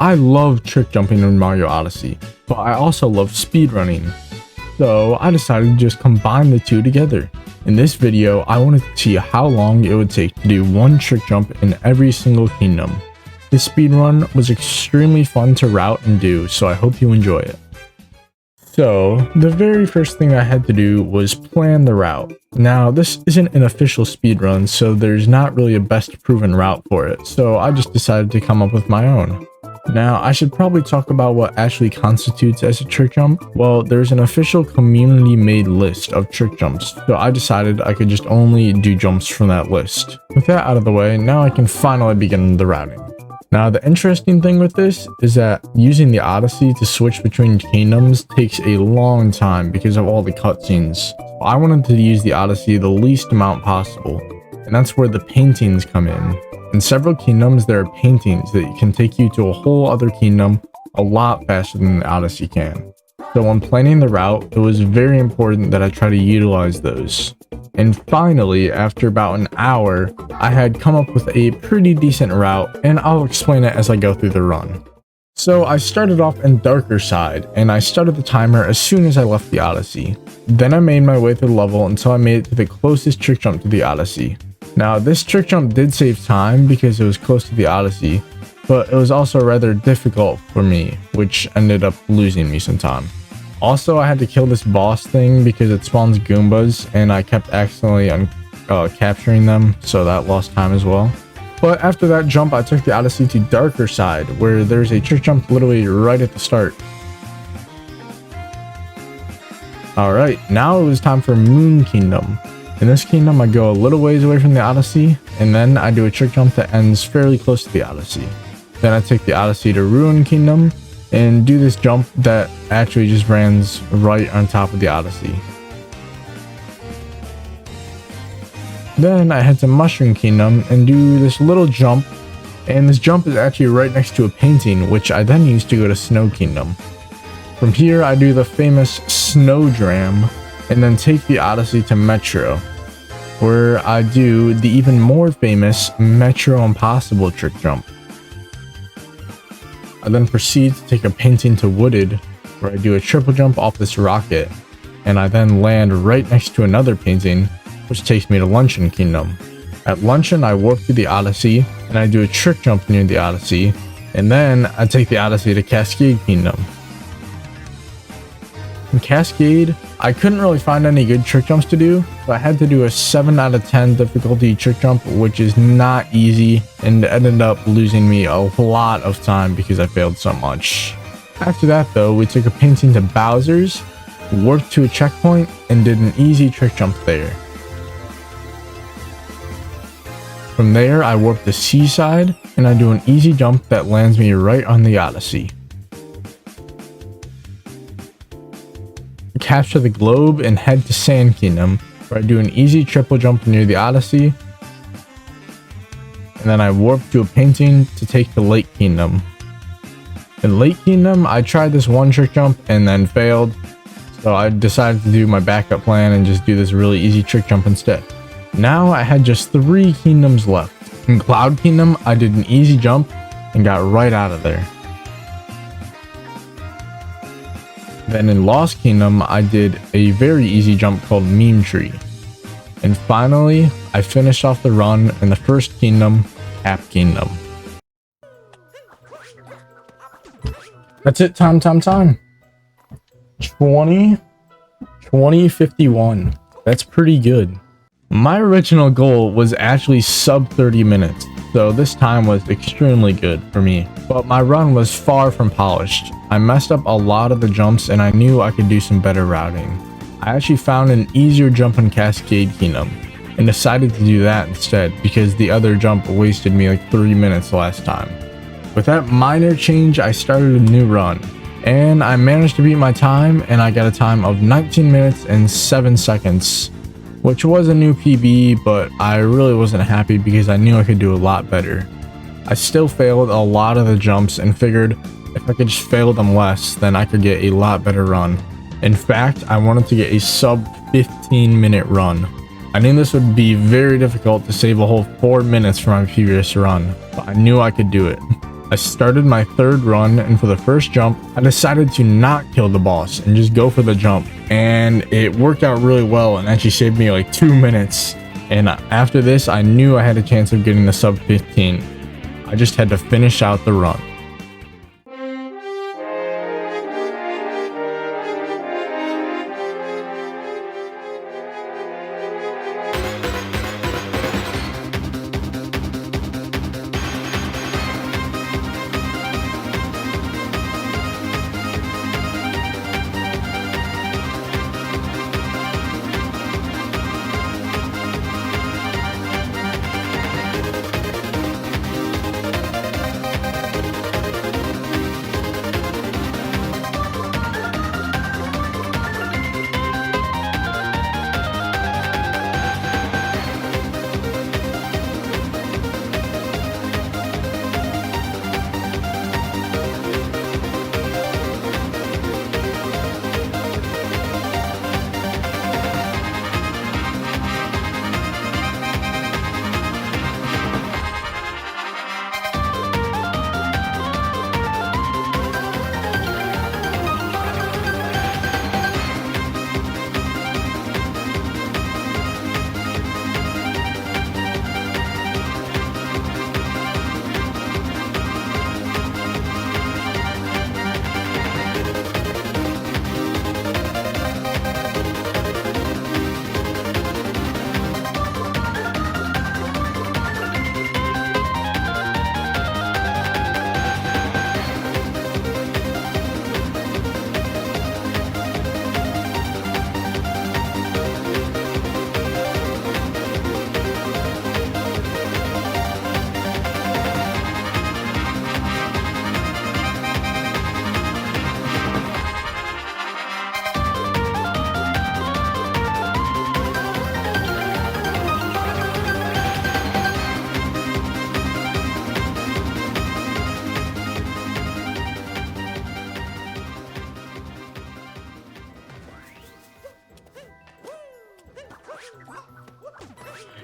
I love trick jumping in Mario Odyssey, but I also love speedrunning. So I decided to just combine the two together. In this video, I wanted to see how long it would take to do one trick jump in every single kingdom. This speedrun was extremely fun to route and do, so I hope you enjoy it. So, the very first thing I had to do was plan the route. Now, this isn't an official speedrun, so there's not really a best proven route for it, so I just decided to come up with my own. Now, I should probably talk about what actually constitutes as a trick jump. Well, there's an official community-made list of trick jumps, so I decided I could just only do jumps from that list. With that out of the way, now I can finally begin the routing. Now, the interesting thing with this is that using the Odyssey to switch between kingdoms takes a long time because of all the cutscenes. I wanted to use the Odyssey the least amount possible, and that's where the paintings come in. In several kingdoms, there are paintings that can take you to a whole other kingdom a lot faster than the Odyssey can. So when planning the route, it was very important that I try to utilize those. And finally, after about an hour, I had come up with a pretty decent route, and I'll explain it as I go through the run. So I started off in Darker Side, and I started the timer as soon as I left the Odyssey. Then I made my way through the level until I made it to the closest trick jump to the Odyssey. Now, this trick jump did save time because it was close to the Odyssey, but it was also rather difficult for me, which ended up losing me some time. Also, I had to kill this boss thing because it spawns Goombas, and I kept accidentally capturing them, so that lost time as well. But after that jump, I took the Odyssey to Darker Side, where there's a trick jump literally right at the start. Alright, now it was time for Moon Kingdom. In this kingdom, I go a little ways away from the Odyssey, and then I do a trick jump that ends fairly close to the Odyssey. Then I take the Odyssey to Ruin Kingdom, and do this jump that actually just lands right on top of the Odyssey. Then I head to Mushroom Kingdom and do this little jump, and this jump is actually right next to a painting, which I then use to go to Snow Kingdom. From here, I do the famous Snow Dram, and then take the Odyssey to Metro, where I do the even more famous Metro Impossible trick jump. I then proceed to take a painting to Wooded, where I do a triple jump off this rocket, and I then land right next to another painting, which takes me to Luncheon Kingdom. At Luncheon, I warp to the Odyssey, and I do a trick jump near the Odyssey, and then I take the Odyssey to Cascade Kingdom. In Cascade, I couldn't really find any good trick jumps to do, so I had to do a 7 out of 10 difficulty trick jump, which is not easy, and ended up losing me a lot of time because I failed so much. After that though, we took a painting to Bowser's, warped to a checkpoint, and did an easy trick jump there. From there, I warp to Seaside, and I do an easy jump that lands me right on the Odyssey. Capture the globe and head to Sand Kingdom, where I do an easy triple jump near the Odyssey, and then I warp to a painting to take to Lake Kingdom. In Lake Kingdom, I tried this one trick jump and then failed, so I decided to do my backup plan and just do this really easy trick jump instead. Now I had just 3 kingdoms left. In Cloud Kingdom, I did an easy jump and got right out of there. Then in Lost Kingdom, I did a very easy jump called Meme Tree. And finally, I finished off the run in the first kingdom, Cap Kingdom. That's it, time. 20:51. That's pretty good. My original goal was actually sub 30 minutes, so this time was extremely good for me. But my run was far from polished. I messed up a lot of the jumps and I knew I could do some better routing. I actually found an easier jump in Cascade Kingdom and decided to do that instead because the other jump wasted me like 3 minutes last time. With that minor change, I started a new run and I managed to beat my time, and I got a time of 19 minutes and 7 seconds, which was a new PB, but I really wasn't happy because I knew I could do a lot better. I still failed a lot of the jumps and figured if I could just fail them less, then I could get a lot better run. In fact, I wanted to get a sub 15-minute run. I knew this would be very difficult to save a whole 4 minutes from my previous run, but I knew I could do it. I started my third run, and for the first jump, I decided to not kill the boss and just go for the jump. And it worked out really well and actually saved me like 2 minutes. And after this, I knew I had a chance of getting the sub 15. I just had to finish out the run.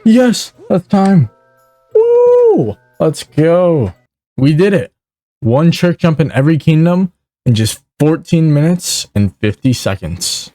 Yes, that's time. Woo! Let's go. We did it. One trick jump in every kingdom in just 14 minutes and 50 seconds.